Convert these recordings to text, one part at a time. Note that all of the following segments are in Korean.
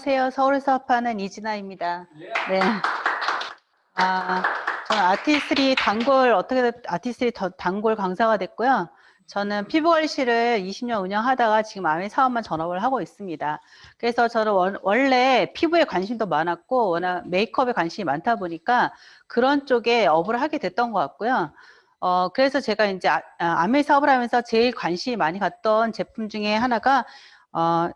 안녕하세요. 서울에서 사업하는 이진아입니다. 네. 저는 아티스트리 단골 강사가 됐고요. 저는 피부관리실을 20년 운영하다가 지금 아메 사업만 전업을 하고 있습니다. 그래서 저는 원래 피부에 관심도 많았고 워낙 메이크업에 관심이 많다 보니까 그런 쪽에 업을 하게 됐던 것 같고요. 그래서 제가 이제 아메 사업을 하면서 제일 관심이 많이 갔던 제품 중에 하나가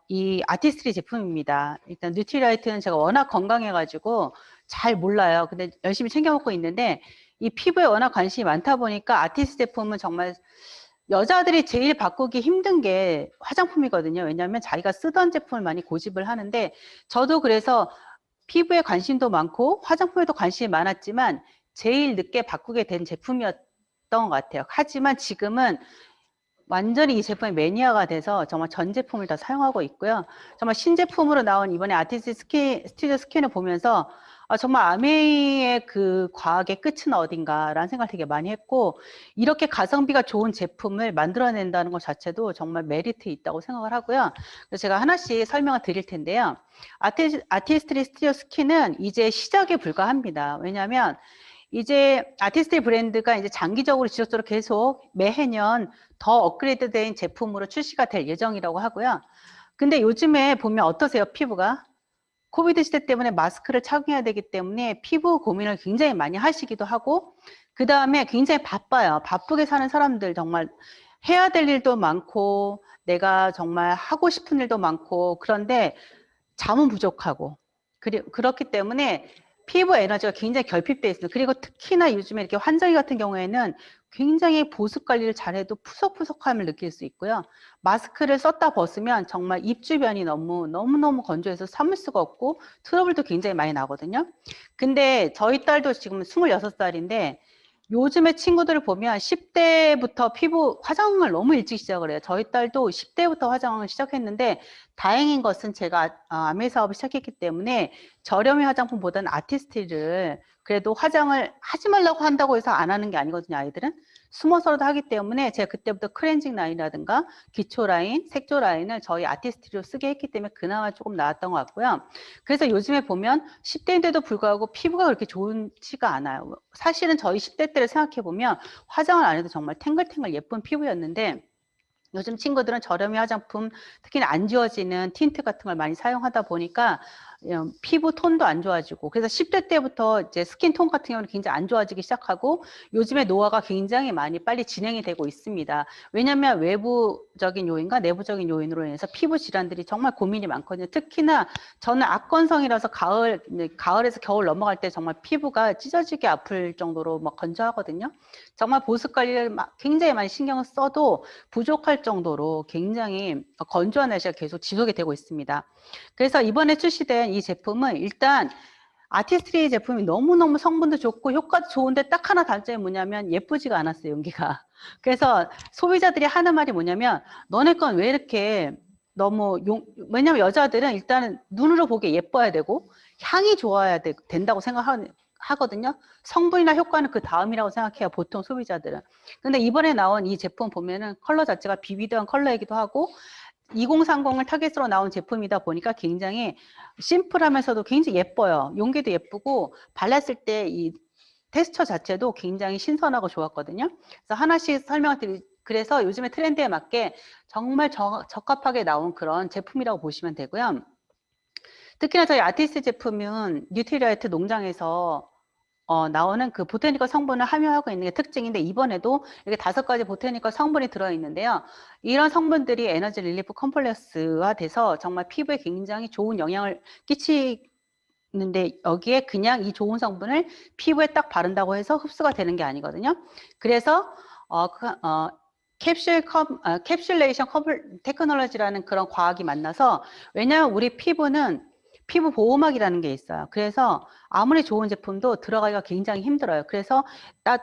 이 아티스트리 제품입니다. 일단 뉴트리라이트는 제가 워낙 건강해가지고 잘 몰라요. 근데 열심히 챙겨 먹고 있는데 이 피부에 워낙 관심이 많다 보니까 아티스트 제품은 정말 여자들이 제일 바꾸기 힘든 게 화장품이거든요. 왜냐하면 자기가 쓰던 제품을 많이 고집을 하는데 저도 그래서 피부에 관심도 많고 화장품에도 관심이 많았지만 제일 늦게 바꾸게 된 제품이었던 것 같아요. 하지만 지금은 완전히 이 제품의 매니아가 돼서 정말 전 제품을 다 사용하고 있고요. 정말 신제품으로 나온 이번에 아티스트 스튜디오 스킨을 보면서 정말 아메이의 그 과학의 끝은 어딘가라는 생각을 되게 많이 했고 이렇게 가성비가 좋은 제품을 만들어낸다는 것 자체도 정말 메리트 있다고 생각을 하고요. 그래서 제가 하나씩 설명을 드릴 텐데요. 아티스트 스튜디오 스킨은 이제 시작에 불과합니다. 왜냐하면 이제 아티스트 브랜드가 이제 장기적으로 지속적으로 계속 매해년 더 업그레이드된 제품으로 출시가 될 예정이라고 하고요. 근데 요즘에 보면 어떠세요? 피부가? 코비드 시대 때문에 마스크를 착용해야 되기 때문에 피부 고민을 굉장히 많이 하시기도 하고 그 다음에 굉장히 바빠요. 바쁘게 사는 사람들 정말 해야 될 일도 많고 내가 정말 하고 싶은 일도 많고 그런데 잠은 부족하고 그렇기 때문에 피부 에너지가 굉장히 결핍되어 있습니다. 그리고 특히나 요즘에 이렇게 환절기 같은 경우에는 굉장히 보습 관리를 잘해도 푸석푸석함을 느낄 수 있고요. 마스크를 썼다 벗으면 정말 입 주변이 너무너무 건조해서 참을 수가 없고 트러블도 굉장히 많이 나거든요. 근데 저희 딸도 지금 26살인데 요즘에 친구들을 보면 10대부터 피부 화장을 너무 일찍 시작을 해요. 저희 딸도 10대부터 화장을 시작했는데 다행인 것은 제가 아메 사업을 시작했기 때문에 저렴이 화장품보다는 아티스트를 그래도 화장을 하지 말라고 한다고 해서 안 하는 게 아니거든요. 아이들은 숨어서라도 하기 때문에 제가 그때부터 클렌징 라인이라든가 기초 라인, 색조 라인을 저희 아티스트로 쓰게 했기 때문에 그나마 조금 나았던 것 같고요. 그래서 요즘에 보면 10대인데도 불구하고 피부가 그렇게 좋지가 않아요. 사실은 저희 10대 때를 생각해 보면 화장을 안 해도 정말 탱글탱글 예쁜 피부였는데 요즘 친구들은 저렴이 화장품, 특히 안 지워지는 틴트 같은 걸 많이 사용하다 보니까 피부 톤도 안 좋아지고 그래서 10대 때부터 이제 스킨 톤 같은 경우는 굉장히 안 좋아지기 시작하고 요즘에 노화가 굉장히 많이 빨리 진행이 되고 있습니다. 왜냐하면 외부적인 요인과 내부적인 요인으로 인해서 피부 질환들이 정말 고민이 많거든요. 특히나 저는 악건성이라서 가을에서 겨울 넘어갈 때 정말 피부가 찢어지게 아플 정도로 막 건조하거든요. 정말 보습 관리를 굉장히 많이 신경을 써도 부족할 정도로 굉장히 건조한 날씨가 계속 지속이 되고 있습니다. 그래서 이번에 출시된 이 제품은 일단 아티스트리 제품이 너무너무 성분도 좋고 효과도 좋은데 딱 하나 단점이 뭐냐면 예쁘지가 않았어요, 용기가. 그래서 소비자들이 하는 말이 뭐냐면 너네 건 왜 이렇게 왜냐면 여자들은 일단은 눈으로 보기에 예뻐야 되고 향이 좋아야 된다고 생각하거든요. 성분이나 효과는 그 다음이라고 생각해요, 보통 소비자들은. 근데 이번에 나온 이 제품 보면은 컬러 자체가 비비드한 컬러이기도 하고 2030을 타겟으로 나온 제품이다 보니까 굉장히 심플하면서도 굉장히 예뻐요. 용기도 예쁘고 발랐을 때 이 텍스처 자체도 굉장히 신선하고 좋았거든요. 그래서 하나씩 그래서 요즘에 트렌드에 맞게 정말 적합하게 나온 그런 제품이라고 보시면 되고요. 특히나 저희 아티스트 제품은 뉴트리라이트 농장에서 나오는 그 보테니컬 성분을 함유하고 있는 게 특징인데 이번에도 이렇게 5가지 보테니컬 성분이 들어있는데요. 이런 성분들이 에너지 릴리프 컴플렉스화 돼서 정말 피부에 굉장히 좋은 영향을 끼치는데 여기에 그냥 이 좋은 성분을 피부에 딱 바른다고 해서 흡수가 되는 게 아니거든요. 그래서 캡슐레이션 테크놀로지라는 그런 과학이 만나서 왜냐하면 우리 피부는 피부 보호막이라는 게 있어요. 그래서 아무리 좋은 제품도 들어가기가 굉장히 힘들어요. 그래서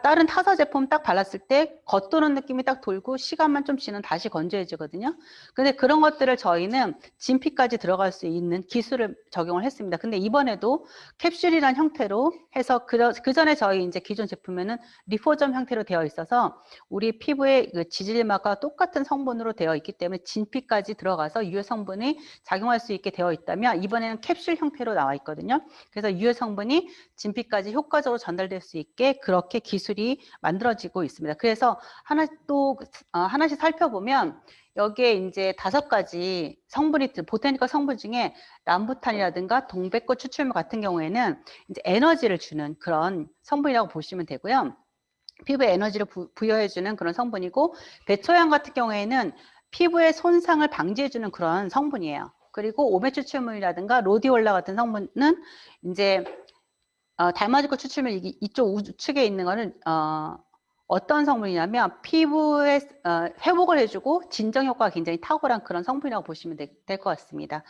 다른 타사 제품 딱 발랐을 때 겉도는 느낌이 딱 돌고 시간만 좀 지나면 다시 건조해지거든요. 근데 그런 것들을 저희는 진피까지 들어갈 수 있는 기술을 적용을 했습니다. 근데 이번에도 캡슐이란 형태로 해서 그 전에 저희 이제 기존 제품에는 리포점 형태로 되어 있어서 우리 피부의 그 지질막과 똑같은 성분으로 되어 있기 때문에 진피까지 들어가서 유해 성분이 작용할 수 있게 되어 있다면 이번에는 캡슐 형태로 나와 있거든요. 그래서 유해 성분이 진피까지 효과적으로 전달될 수 있게 그렇게 기술이 만들어지고 있습니다. 그래서 하나씩 살펴보면 여기에 이제 5가지 성분이 보테니컬 성분 중에 람부탄이라든가 동백꽃 추출물 같은 경우에는 이제 에너지를 주는 그런 성분이라고 보시면 되고요. 피부에 에너지를 부여해주는 그런 성분이고, 배초향 같은 경우에는 피부의 손상을 방지해주는 그런 성분이에요. 그리고 오메 추출물이라든가 로디올라 같은 성분은 이제 달맞이꽃 추출물 이쪽 우측에 있는 거는 어떤 성분이냐면 피부에 회복을 해주고 진정 효과가 굉장히 탁월한 그런 성분이라고 보시면 될 것 같습니다.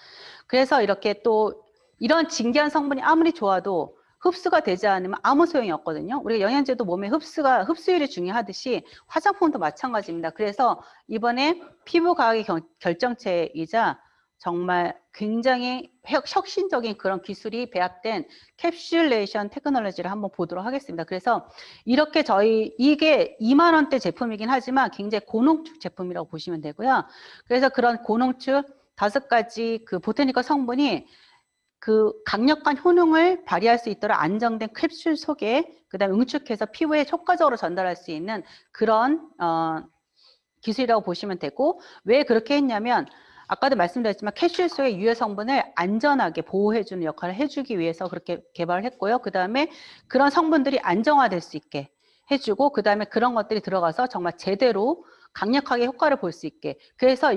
그래서 이렇게 또 이런 진기한 성분이 아무리 좋아도 흡수가 되지 않으면 아무 소용이 없거든요. 우리가 영양제도 몸에 흡수율이 중요하듯이 화장품도 마찬가지입니다. 그래서 이번에 피부과학의 결정체이자 정말 굉장히 혁신적인 그런 기술이 배합된 캡슐레이션 테크놀로지를 한번 보도록 하겠습니다. 그래서 이렇게 이게 2만 원대 제품이긴 하지만 굉장히 고농축 제품이라고 보시면 되고요. 그래서 그런 고농축 5가지 그 보테니컬 성분이 그 강력한 효능을 발휘할 수 있도록 안정된 캡슐 속에 그다음에 응축해서 피부에 효과적으로 전달할 수 있는 그런 기술이라고 보시면 되고, 왜 그렇게 했냐면 아까도 말씀드렸지만 캡슐 속의 유해 성분을 안전하게 보호해주는 역할을 해주기 위해서 그렇게 개발을 했고요. 그 다음에 그런 성분들이 안정화될 수 있게 해주고, 그 다음에 그런 것들이 들어가서 정말 제대로 강력하게 효과를 볼 수 있게. 그래서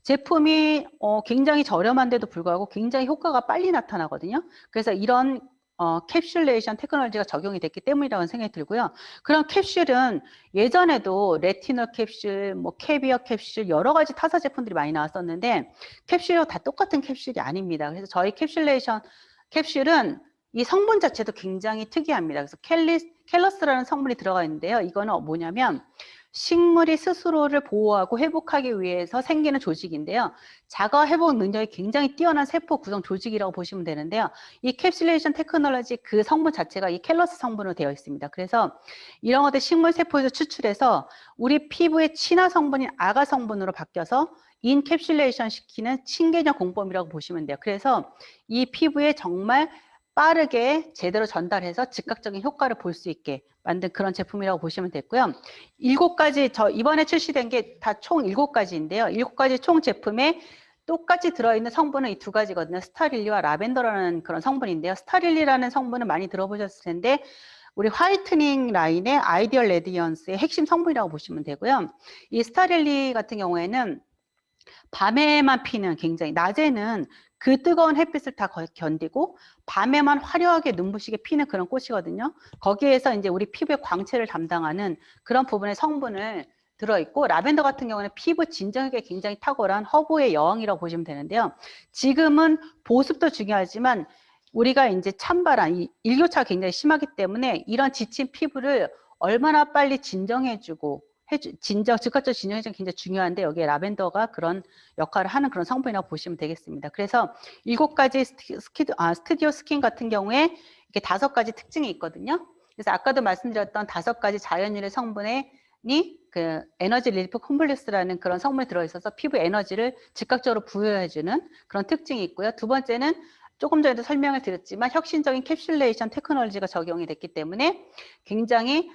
제품이 굉장히 저렴한데도 불구하고 굉장히 효과가 빨리 나타나거든요. 그래서 이런 캡슐레이션 테크놀로지가 적용이 됐기 때문이라고 생각이 들고요. 그런 캡슐은 예전에도 레티놀 캡슐, 뭐 캐비어 캡슐 여러 가지 타사 제품들이 많이 나왔었는데 캡슐과 다 똑같은 캡슐이 아닙니다. 그래서 저희 캡슐은 이 성분 자체도 굉장히 특이합니다. 그래서 켈러스라는 성분이 들어가 있는데요. 이거는 뭐냐면 식물이 스스로를 보호하고 회복하기 위해서 생기는 조직인데요. 자가 회복 능력이 굉장히 뛰어난 세포 구성 조직이라고 보시면 되는데요. 이 캡슐레이션 테크놀로지 그 성분 자체가 이 켈러스 성분으로 되어 있습니다. 그래서 이런 것들 식물 세포에서 추출해서 우리 피부의 친화 성분인 아가 성분으로 바뀌어서 인캡슐레이션 시키는 친개념 공법이라고 보시면 돼요. 그래서 이 피부에 정말 빠르게 제대로 전달해서 즉각적인 효과를 볼 수 있게 만든 그런 제품이라고 보시면 됐고요. 7가지, 이번에 출시된 게 다 총 7가지인데요. 7가지 총 제품에 똑같이 들어있는 성분은 이 2가지거든요. 스타릴리와 라벤더라는 그런 성분인데요. 스타릴리라는 성분은 많이 들어보셨을 텐데 우리 화이트닝 라인의 아이디얼 레디언스의 핵심 성분이라고 보시면 되고요. 이 스타릴리 같은 경우에는 밤에만 피는, 굉장히 낮에는 그 뜨거운 햇빛을 다 견디고 밤에만 화려하게 눈부시게 피는 그런 꽃이거든요. 거기에서 이제 우리 피부의 광채를 담당하는 그런 부분의 성분을 들어있고, 라벤더 같은 경우는 피부 진정력에 굉장히 탁월한 허브의 여왕이라고 보시면 되는데요. 지금은 보습도 중요하지만 우리가 이제 찬바람, 이 일교차가 굉장히 심하기 때문에 이런 지친 피부를 얼마나 빨리 진정해주고 즉각적 진정해주는 게 굉장히 중요한데 여기에 라벤더가 그런 역할을 하는 그런 성분이라고 보시면 되겠습니다. 그래서 7가지 스튜디오 스킨 같은 경우에 이렇게 5가지 특징이 있거든요. 그래서 아까도 말씀드렸던 5가지 자연유래 성분이 그 에너지 릴리프 콤플렉스라는 그런 성분이 들어있어서 피부 에너지를 즉각적으로 부여해주는 그런 특징이 있고요. 2번째는 조금 전에도 설명을 드렸지만 혁신적인 캡슐레이션 테크놀로지가 적용이 됐기 때문에 굉장히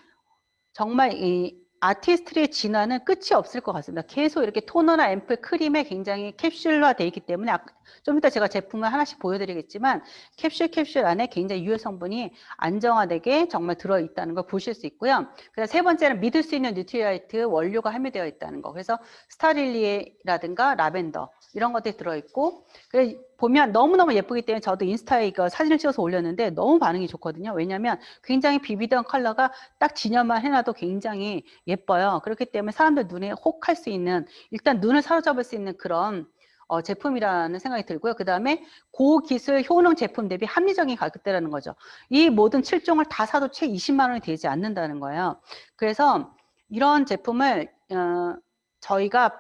정말 이 아티스트리의 진화는 끝이 없을 것 같습니다. 계속 이렇게 토너나 앰플, 크림에 굉장히 캡슐화되어 있기 때문에 좀 이따 제가 제품을 하나씩 보여드리겠지만 캡슐 안에 굉장히 유해 성분이 안정화되게 정말 들어있다는 걸 보실 수 있고요. 그래서 3번째는 믿을 수 있는 뉴트리아이트 원료가 함유되어 있다는 거. 그래서 스타릴리라든가 라벤더 이런 것들이 들어있고, 그래서 보면 너무너무 예쁘기 때문에 저도 인스타에 이거 사진을 찍어서 올렸는데 너무 반응이 좋거든요. 왜냐하면 굉장히 비비드한 컬러가 딱 진열만 해놔도 굉장히 예뻐요. 그렇기 때문에 사람들 눈에 혹할 수 있는, 일단 눈을 사로잡을 수 있는 그런 제품이라는 생각이 들고요. 그 다음에 고기술 효능 제품 대비 합리적인 가격대라는 거죠. 이 모든 7종을 다 사도 채 20만 원이 되지 않는다는 거예요. 그래서 이런 제품을 저희가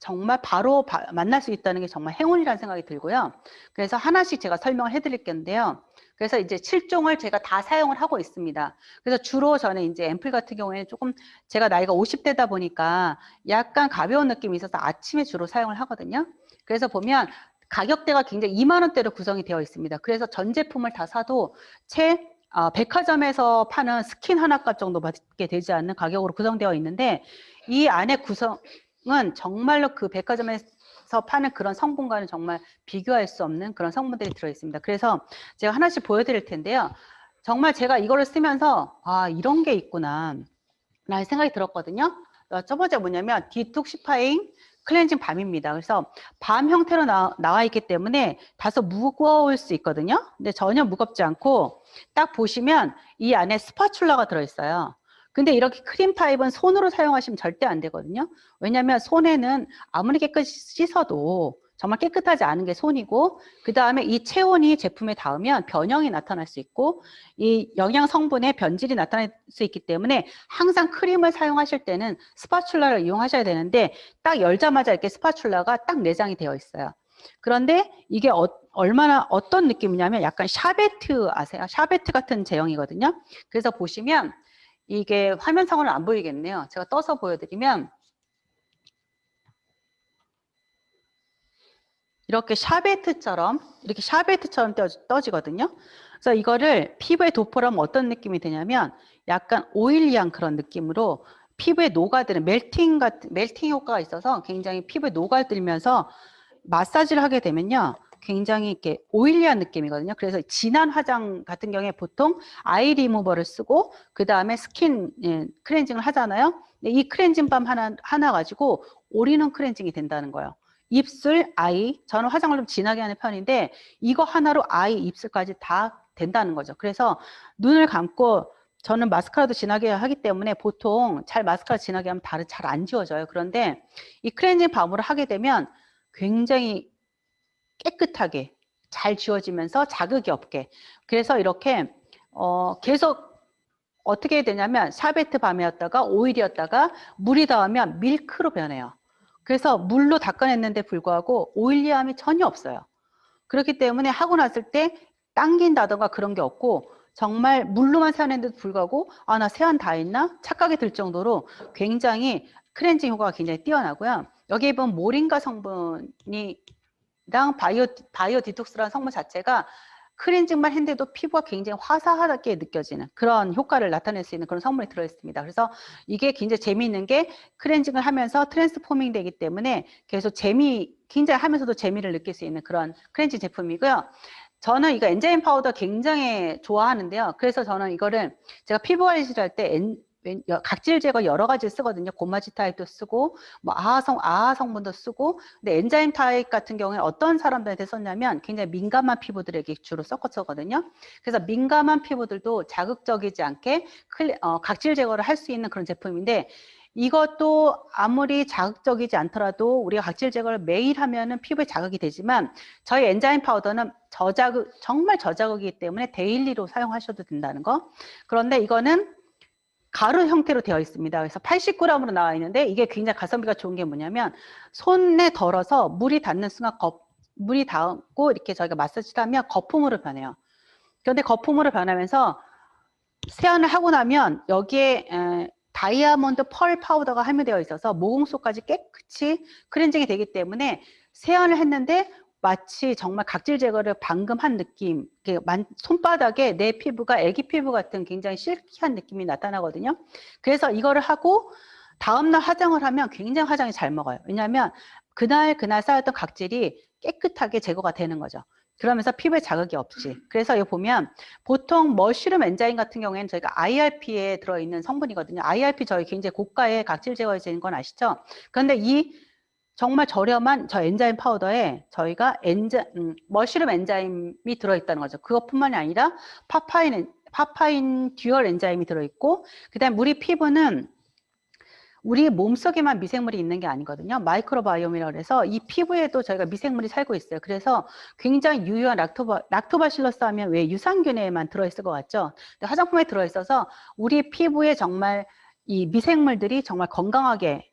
정말 바로 만날 수 있다는 게 정말 행운이라는 생각이 들고요. 그래서 하나씩 제가 설명을 해드릴 건데요. 그래서 이제 7종을 제가 다 사용을 하고 있습니다. 그래서 주로 저는 이제 앰플 같은 경우에는 조금 제가 나이가 50대다 보니까 약간 가벼운 느낌이 있어서 아침에 주로 사용을 하거든요. 그래서 보면 가격대가 굉장히 2만 원대로 구성이 되어 있습니다. 그래서 전 제품을 다 사도 채 백화점에서 파는 스킨 하나 값 정도밖에 되지 않는 가격으로 구성되어 있는데 이 안에 구성은 정말로 그 백화점에서 파는 그런 성분과는 정말 비교할 수 없는 그런 성분들이 들어있습니다. 그래서 제가 하나씩 보여드릴 텐데요. 정말 제가 이거를 쓰면서 아 이런 게 있구나 라는 생각이 들었거든요. 첫 번째 뭐냐면 디톡시파잉 클렌징 밤입니다. 그래서 밤 형태로 나와 있기 때문에 다소 무거울 수 있거든요. 근데 전혀 무겁지 않고 딱 보시면 이 안에 스파츌라가 들어있어요. 근데 이렇게 크림 타입은 손으로 사용하시면 절대 안 되거든요. 왜냐하면 손에는 아무리 깨끗이 씻어도 정말 깨끗하지 않은 게 손이고 그 다음에 이 체온이 제품에 닿으면 변형이 나타날 수 있고 이 영양 성분의 변질이 나타날 수 있기 때문에 항상 크림을 사용하실 때는 스파츌라를 이용하셔야 되는데 딱 열자마자 이렇게 스파츌라가 딱 내장이 되어 있어요. 그런데 이게 얼마나 어떤 느낌이냐면 약간 샤베트 아세요? 샤베트 같은 제형이거든요. 그래서 보시면 이게 화면상으로는 안 보이겠네요. 제가 떠서 보여드리면 이렇게 샤베트처럼 떠지거든요. 그래서 이거를 피부에 도포하면 어떤 느낌이 드냐면 약간 오일리한 그런 느낌으로 피부에 녹아드는 멜팅 효과가 있어서 굉장히 피부에 녹아들면서 마사지를 하게 되면요. 굉장히 이렇게 오일리한 느낌이거든요. 그래서 진한 화장 같은 경우에 보통 아이 리무버를 쓰고 그 다음에 스킨 클렌징을 하잖아요. 근데 이 클렌징 밤 하나 가지고 올인원 클렌징이 된다는 거예요. 입술, 아이, 저는 화장을 좀 진하게 하는 편인데 이거 하나로 아이, 입술까지 다 된다는 거죠. 그래서 눈을 감고 저는 마스카라도 진하게 하기 때문에 보통 마스카라 진하게 하면 잘 안 지워져요. 그런데 이 클렌징 밤으로 하게 되면 굉장히 깨끗하게 잘 지워지면서 자극이 없게 그래서 이렇게 계속 어떻게 되냐면 샤베트 밤이었다가 오일이었다가 물이 닿으면 밀크로 변해요. 그래서 물로 닦아냈는데 불구하고 오일리함이 전혀 없어요. 그렇기 때문에 하고 났을 때 당긴다던가 그런 게 없고 정말 물로만 세안했는데도 불구하고 아, 나 세안 다 했나? 착각이 들 정도로 굉장히 클렌징 효과가 굉장히 뛰어나고요. 여기에 보면 모링가 성분이 바이오 디톡스라는 성분 자체가 클렌징만 했는데도 피부가 굉장히 화사하게 느껴지는 그런 효과를 나타낼 수 있는 그런 성분이 들어있습니다. 그래서 이게 굉장히 재미있는 게 클렌징을 하면서 트랜스포밍 되기 때문에 계속 굉장히 하면서도 재미를 느낄 수 있는 그런 클렌징 제품이고요. 저는 이거 엔자임 파우더 굉장히 좋아하는데요. 그래서 저는 이거를 제가 피부 관리를 할 때 각질 제거 여러 가지 쓰거든요. 고마지 타입도 쓰고 뭐 아하 성분도 쓰고 근데 엔자임 타입 같은 경우에 어떤 사람들한테 썼냐면 굉장히 민감한 피부들에게 주로 썼거든요. 그래서 민감한 피부들도 자극적이지 않게 각질 제거를 할 수 있는 그런 제품인데 이것도 아무리 자극적이지 않더라도 우리가 각질 제거를 매일 하면은 피부에 자극이 되지만 저희 엔자임 파우더는 정말 저자극이기 때문에 데일리로 사용하셔도 된다는 거. 그런데 이거는 가루 형태로 되어 있습니다. 그래서 80g으로 나와 있는데 이게 굉장히 가성비가 좋은 게 뭐냐면 손에 덜어서 물이 닿는 순간 물이 닿고 이렇게 저희가 마사지를 하면 거품으로 변해요. 그런데 거품으로 변하면서 세안을 하고 나면 여기에 다이아몬드 펄 파우더가 함유되어 있어서 모공 속까지 깨끗이 클렌징이 되기 때문에 세안을 했는데 마치 정말 각질 제거를 방금 한 느낌, 손바닥에 내 피부가 애기 피부 같은 굉장히 실키한 느낌이 나타나거든요. 그래서 이거를 하고 다음날 화장을 하면 굉장히 화장이 잘 먹어요. 왜냐하면 그날 쌓였던 각질이 깨끗하게 제거가 되는 거죠. 그러면서 피부에 자극이 없이. 그래서 여기 보면 보통 머쉬룸 엔자임 같은 경우에는 저희가 IRP에 들어있는 성분이거든요. IRP 저희 굉장히 고가의 각질 제거에 되는 건 아시죠? 그런데 이 정말 저렴한 저 엔자임 파우더에 저희가 머쉬룸 엔자임이 들어있다는 거죠. 그것뿐만이 아니라 파파인 듀얼 엔자임이 들어있고 그다음 우리 피부는 우리 몸속에만 미생물이 있는 게 아니거든요. 마이크로바이옴이라고 해서 이 피부에도 저희가 미생물이 살고 있어요. 그래서 굉장히 유효한 락토바실러스 하면 왜 유산균에만 들어있을 것 같죠? 근데 화장품에 들어있어서 우리 피부에 정말 이 미생물들이 정말 건강하게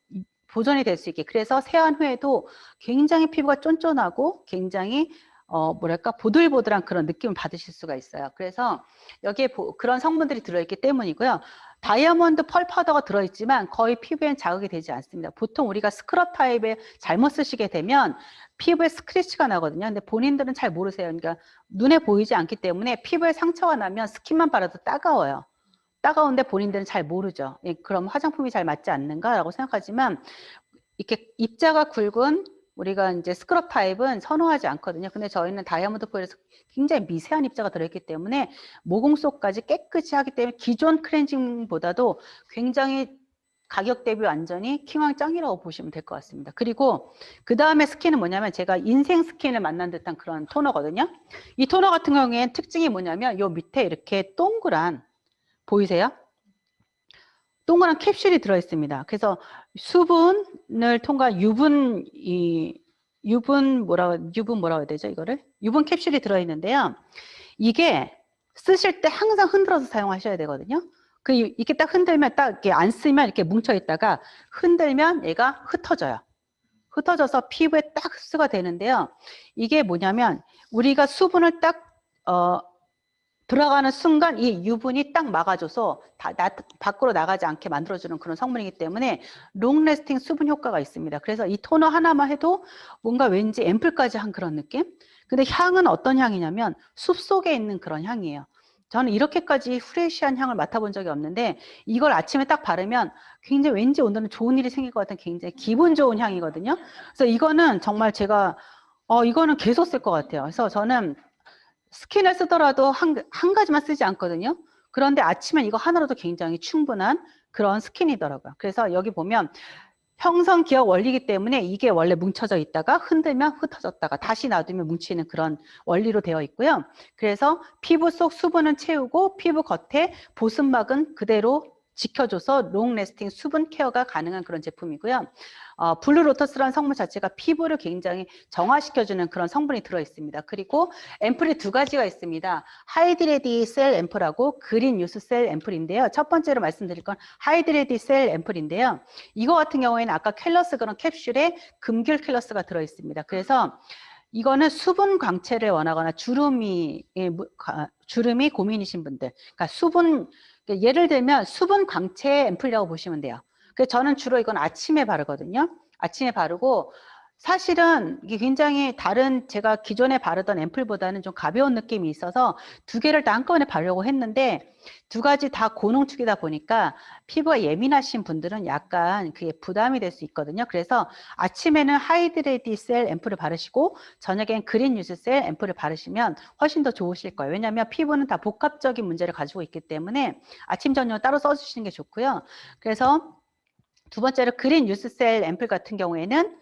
보존이 될 수 있게, 그래서 세안 후에도 굉장히 피부가 쫀쫀하고 굉장히 뭐랄까 보들보들한 그런 느낌을 받으실 수가 있어요. 그래서 여기에 그런 성분들이 들어있기 때문이고요. 다이아몬드 펄 파우더가 들어있지만 거의 피부엔 자극이 되지 않습니다. 보통 우리가 스크럽 타입에 잘못 쓰시게 되면 피부에 스크래치가 나거든요. 근데 본인들은 잘 모르세요. 그러니까 눈에 보이지 않기 때문에 피부에 상처가 나면 스킨만 바라도 따가워요. 따가운데 본인들은 잘 모르죠. 그럼 화장품이 잘 맞지 않는가라고 생각하지만 이렇게 입자가 굵은 우리가 이제 스크럽 타입은 선호하지 않거든요. 근데 저희는 다이아몬드 펄에서 굉장히 미세한 입자가 들어있기 때문에 모공 속까지 깨끗이 하기 때문에 기존 클렌징보다도 굉장히 가격 대비 완전히 킹왕짱이라고 보시면 될 것 같습니다. 그리고 그 다음에 스킨은 뭐냐면 제가 인생 스킨을 만난 듯한 그런 토너거든요. 이 토너 같은 경우에는 특징이 뭐냐면 요 밑에 이렇게 동그란, 보이세요? 동그란 캡슐이 들어있습니다. 그래서 수분을 통과한 유분 뭐라고 해야 되죠? 이거를? 유분 캡슐이 들어있는데요. 이게 쓰실 때 항상 흔들어서 사용하셔야 되거든요. 이렇게 딱 흔들면 딱 이렇게 안 쓰면 이렇게 뭉쳐 있다가 흔들면 얘가 흩어져요. 흩어져서 피부에 딱 흡수가 되는데요. 이게 뭐냐면 우리가 수분을 딱 들어가는 순간 이 유분이 딱 막아줘서 밖으로 나가지 않게 만들어주는 그런 성분이기 때문에 롱래스팅 수분 효과가 있습니다. 그래서 이 토너 하나만 해도 뭔가 왠지 앰플까지 한 그런 느낌? 근데 향은 어떤 향이냐면 숲속에 있는 그런 향이에요. 저는 이렇게까지 프레시한 향을 맡아본 적이 없는데 이걸 아침에 딱 바르면 굉장히 왠지 오늘은 좋은 일이 생길 것 같은 굉장히 기분 좋은 향이거든요. 그래서 이거는 정말 제가 이거는 계속 쓸 것 같아요. 그래서 저는 스킨을 쓰더라도 한 가지만 쓰지 않거든요. 그런데 아침엔 이거 하나로도 굉장히 충분한 그런 스킨이더라고요. 그래서 여기 보면 형성 기억 원리이기 때문에 이게 원래 뭉쳐져 있다가 흔들면 흩어졌다가 다시 놔두면 뭉치는 그런 원리로 되어 있고요. 그래서 피부 속 수분은 채우고 피부 겉에 보습막은 그대로 지켜줘서 롱래스팅 수분 케어가 가능한 그런 제품이고요. 블루로터스라는 성분 자체가 피부를 굉장히 정화시켜주는 그런 성분이 들어있습니다. 그리고 앰플이 두 가지가 있습니다. 하이드레디 셀 앰플하고 그린 유스 셀 앰플인데요. 첫 번째로 말씀드릴 건 하이드레디 셀 앰플인데요. 이거 같은 경우에는 아까 캘러스 그런 캡슐에 금귤 캘러스가 들어있습니다. 그래서 이거는 수분 광채를 원하거나 주름이 고민이신 분들, 그러니까 예를 들면 수분 광채 앰플이라고 보시면 돼요. 그래서 저는 주로 이건 아침에 바르거든요. 아침에 바르고 사실은 이게 굉장히 다른 제가 기존에 바르던 앰플보다는 좀 가벼운 느낌이 있어서 두 개를 다 한꺼번에 바르려고 했는데 두 가지 다 고농축이다 보니까 피부가 예민하신 분들은 약간 그게 부담이 될 수 있거든요. 그래서 아침에는 하이드레디 셀 앰플을 바르시고 저녁엔 그린 유즈 셀 앰플을 바르시면 훨씬 더 좋으실 거예요. 왜냐하면 피부는 다 복합적인 문제를 가지고 있기 때문에 아침 저녁 따로 써주시는 게 좋고요. 그래서 두 번째로 그린 유즈 셀 앰플 같은 경우에는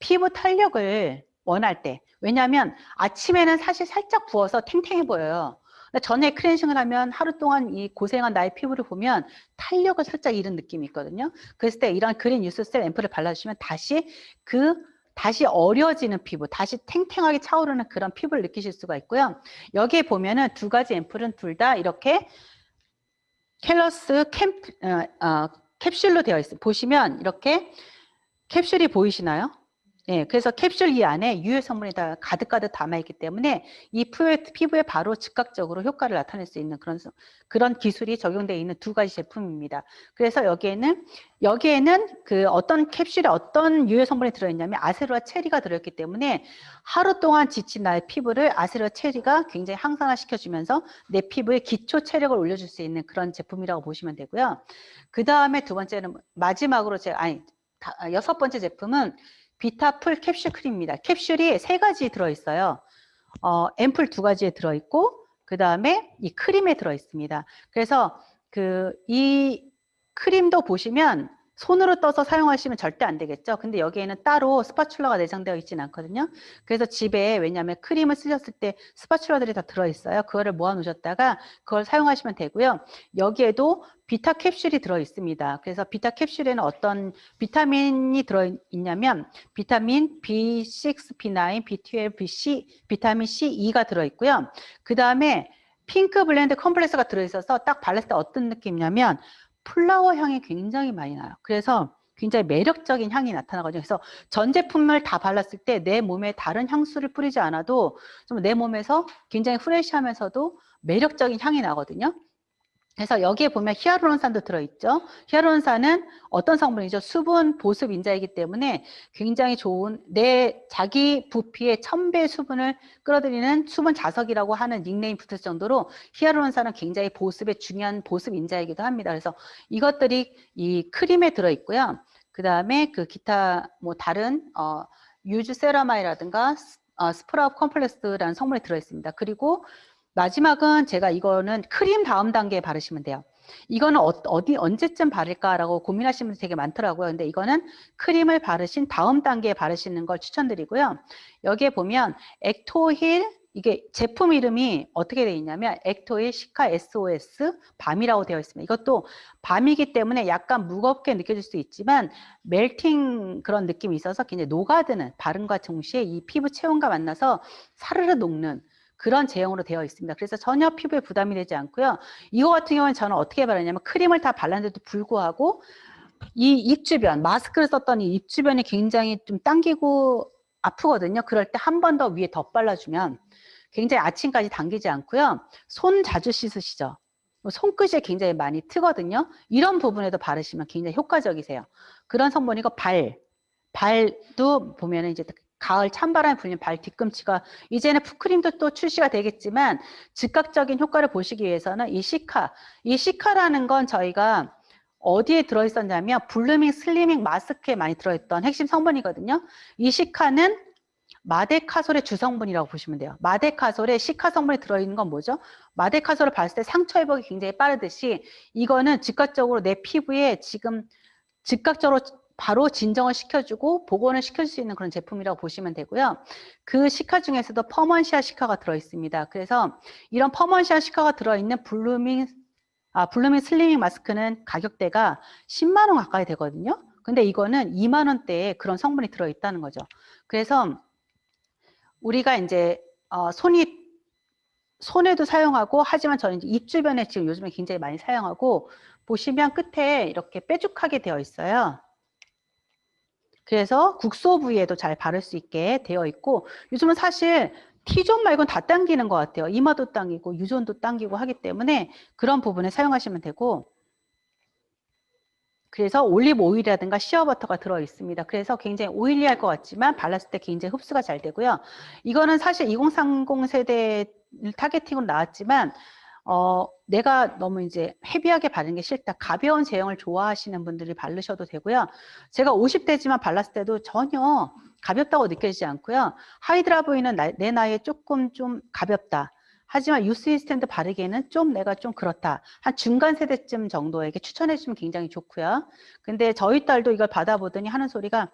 피부 탄력을 원할 때, 왜냐하면 아침에는 사실 살짝 부어서 탱탱해 보여요. 근데 저녁에 클렌징을 하면 하루 동안 이 고생한 나의 피부를 보면 탄력을 살짝 잃은 느낌이 있거든요. 그랬을 때 이런 그린 유스셀 앰플을 발라주시면 다시 어려지는 피부, 다시 탱탱하게 차오르는 그런 피부를 느끼실 수가 있고요. 여기에 보면은 두 가지 앰플은 둘 다 이렇게 캘러스 캡슐로 되어 있어요. 보시면 이렇게 캡슐이 보이시나요? 네, 그래서 캡슐 이 안에 유해 성분이 다 가득가득 담아있기 때문에 이 피부에 바로 즉각적으로 효과를 나타낼 수 있는 그런 기술이 적용되어 있는 두 가지 제품입니다. 그래서 여기에는 그 어떤 캡슐에 어떤 유해 성분이 들어있냐면 아세로아 체리가 들어있기 때문에 하루 동안 지친 나의 피부를 아세로아 체리가 굉장히 항산화시켜주면서 내 피부에 기초 체력을 올려줄 수 있는 그런 제품이라고 보시면 되고요. 그 다음에 두 번째는 마지막으로 여섯 번째 제품은 비타풀 캡슐 크림입니다. 캡슐이 세 가지 들어있어요. 앰플 두 가지에 들어있고 그 다음에 이 크림에 들어있습니다. 그래서 이 크림도 보시면 손으로 떠서 사용하시면 절대 안 되겠죠. 근데 여기에는 따로 스파츌러가 내장되어 있지는 않거든요. 그래서 집에 왜냐하면 크림을 쓰셨을 때 스파츌러들이 다 들어있어요. 그거를 모아 놓으셨다가 그걸 사용하시면 되고요. 여기에도 비타 캡슐이 들어 있습니다. 그래서 비타 캡슐에는 어떤 비타민이 들어 있냐면 비타민 B6, B9, B12, BC, 비타민 C, E가 들어 있고요. 그 다음에 핑크 블렌드 컴플렉스가 들어 있어서 딱 발랐을 때 어떤 느낌이냐면 플라워 향이 굉장히 많이 나요. 그래서 굉장히 매력적인 향이 나타나거든요. 그래서 전 제품을 다 발랐을 때 내 몸에 다른 향수를 뿌리지 않아도 좀 내 몸에서 굉장히 프레시하면서도 매력적인 향이 나거든요. 그래서 여기에 보면 히알루론산도 들어있죠. 히알루론산은 어떤 성분이죠? 수분 보습 인자이기 때문에 굉장히 좋은 내 자기 부피의 1000배 수분을 끌어들이는 수분 자석이라고 하는 닉네임 붙을 정도로 히알루론산은 굉장히 보습에 중요한 보습 인자이기도 합니다. 그래서 이것들이 이 크림에 들어있고요. 그 다음에 그 기타 뭐 다른 유즈 세라마이라든가 스프라우 컴플렉스라는 성분이 들어있습니다. 그리고 마지막은 제가 이거는 크림 다음 단계에 바르시면 돼요. 이거는 어디 언제쯤 바를까라고 고민하시는 분들 되게 많더라고요. 근데 이거는 크림을 바르신 다음 단계에 바르시는 걸 추천드리고요. 여기에 보면 액토힐 이게 제품 이름이 어떻게 되어 있냐면 액토힐 시카 SOS 밤이라고 되어 있습니다. 이것도 밤이기 때문에 약간 무겁게 느껴질 수 있지만 멜팅 그런 느낌이 있어서 굉장히 녹아드는 바른과 동시에 이 피부 체온과 만나서 사르르 녹는 그런 제형으로 되어 있습니다. 그래서 전혀 피부에 부담이 되지 않고요. 이거 같은 경우는 저는 어떻게 바르냐면 크림을 다 발랐는데도 불구하고 이 입 주변, 마스크를 썼던 이 입 주변이 굉장히 좀 당기고 아프거든요. 그럴 때 한 번 더 위에 덧 발라주면 굉장히 아침까지 당기지 않고요. 손 자주 씻으시죠. 손끝이 굉장히 많이 트거든요. 이런 부분에도 바르시면 굉장히 효과적이세요. 그런 성분이고 발도 보면은 이제 가을 찬바람이 불면 발 뒤꿈치가 이제는 풋크림도 또 출시가 되겠지만 즉각적인 효과를 보시기 위해서는 이 시카라는 건 저희가 어디에 들어있었냐면 블루밍 슬리밍 마스크에 많이 들어있던 핵심 성분이거든요. 이 시카는 마데카솔의 주성분이라고 보시면 돼요. 마데카솔에 시카 성분이 들어있는 건 뭐죠? 마데카솔을 바를 때 상처 회복이 굉장히 빠르듯이 이거는 즉각적으로 내 피부에 지금 즉각적으로 바로 진정을 시켜주고 복원을 시킬 수 있는 그런 제품이라고 보시면 되고요. 그 시카 중에서도 퍼먼시아 시카가 들어있습니다. 그래서 이런 퍼먼시아 시카가 들어있는 블루밍 슬리밍 마스크는 가격대가 10만 원 가까이 되거든요. 근데 이거는 2만 원대에 그런 성분이 들어있다는 거죠. 그래서 우리가 이제 손에도 사용하고 하지만 저는 이제 입 주변에 지금 요즘에 굉장히 많이 사용하고 보시면 끝에 이렇게 뾰족하게 되어 있어요. 그래서 국소 부위에도 잘 바를 수 있게 되어 있고 요즘은 사실 T존 말고는 다 당기는 것 같아요. 이마도 당기고 U존도 당기고 하기 때문에 그런 부분에 사용하시면 되고 그래서 올리브 오일이라든가 시어버터가 들어 있습니다. 그래서 굉장히 오일리할 것 같지만 발랐을 때 굉장히 흡수가 잘 되고요. 이거는 사실 2030 세대를 타겟팅으로 나왔지만 내가 너무 이제 헤비하게 바르는 게 싫다. 가벼운 제형을 좋아하시는 분들이 바르셔도 되고요. 제가 50대지만 발랐을 때도 전혀 가볍다고 느껴지지 않고요. 하이드라 보이는 내 나이에 조금 좀 가볍다. 하지만 유스위 스탠드 바르기에는 좀 내가 좀 그렇다. 한 중간 세대쯤 정도에게 추천해 주시면 굉장히 좋고요. 근데 저희 딸도 이걸 받아보더니 하는 소리가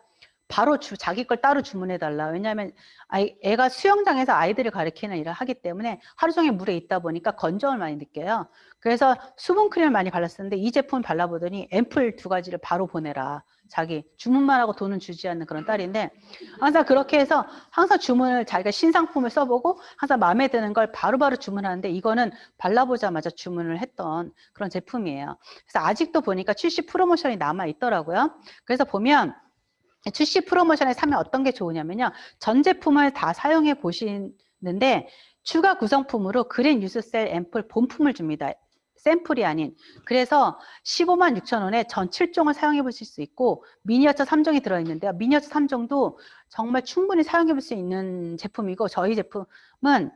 바로 자기 걸 따로 주문해 달라. 왜냐하면 애가 수영장에서 아이들을 가르치는 일을 하기 때문에 하루 종일 물에 있다 보니까 건조함을 많이 느껴요. 그래서 수분 크림을 많이 발랐었는데 이 제품을 발라보더니 앰플 2가지를 바로 보내라. 자기 주문만 하고 돈은 주지 않는 그런 딸인데 항상 그렇게 해서 항상 주문을 자기가 신상품을 써보고 항상 마음에 드는 걸 바로바로 주문하는데 이거는 발라보자마자 주문을 했던 그런 제품이에요. 그래서 아직도 보니까 출시 프로모션이 남아 있더라고요. 그래서 보면 출시 프로모션에 사면 어떤 게 좋으냐면요. 전 제품을 다 사용해 보시는데 추가 구성품으로 그린 유스셀 앰플 본품을 줍니다. 샘플이 아닌. 그래서 15만 6천 원에 전 7종을 사용해 보실 수 있고 미니어처 3종이 들어있는데요. 미니어처 3종도 정말 충분히 사용해 볼 수 있는 제품이고 저희 제품은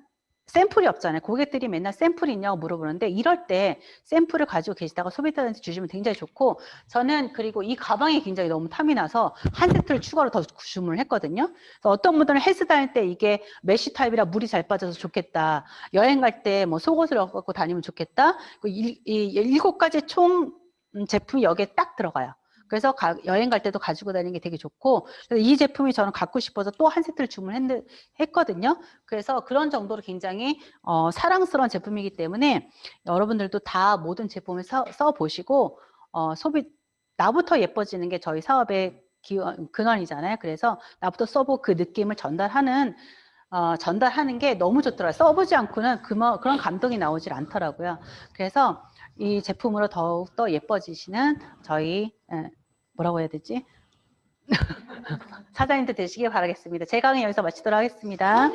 샘플이 없잖아요. 고객들이 맨날 샘플이 있냐고 물어보는데 이럴 때 샘플을 가지고 계시다가 소비자한테 주시면 굉장히 좋고 저는 그리고 이 가방이 굉장히 너무 탐이 나서 한 세트를 추가로 더 주문을 했거든요. 그래서 어떤 분들은 헬스 다닐 때 이게 메쉬 타입이라 물이 잘 빠져서 좋겠다. 여행 갈 때 뭐 속옷을 갖고 다니면 좋겠다. 이 7가지 총 제품이 여기에 딱 들어가요. 그래서 여행 갈 때도 가지고 다니는 게 되게 좋고, 그래서 이 제품이 저는 갖고 싶어서 또 한 세트를 주문했거든요. 그래서 그런 정도로 굉장히 사랑스러운 제품이기 때문에 여러분들도 다 모든 제품을 써보시고 나부터 예뻐지는 게 저희 사업의 근원이잖아요. 그래서 나부터 써보고 그 느낌을 전달하는 게 너무 좋더라고요. 써보지 않고는 그런 감동이 나오질 않더라고요. 그래서 이 제품으로 더욱더 예뻐지시는 저희 뭐라고 해야 되지? 사장님들 되시길 바라겠습니다. 제 강의 여기서 마치도록 하겠습니다.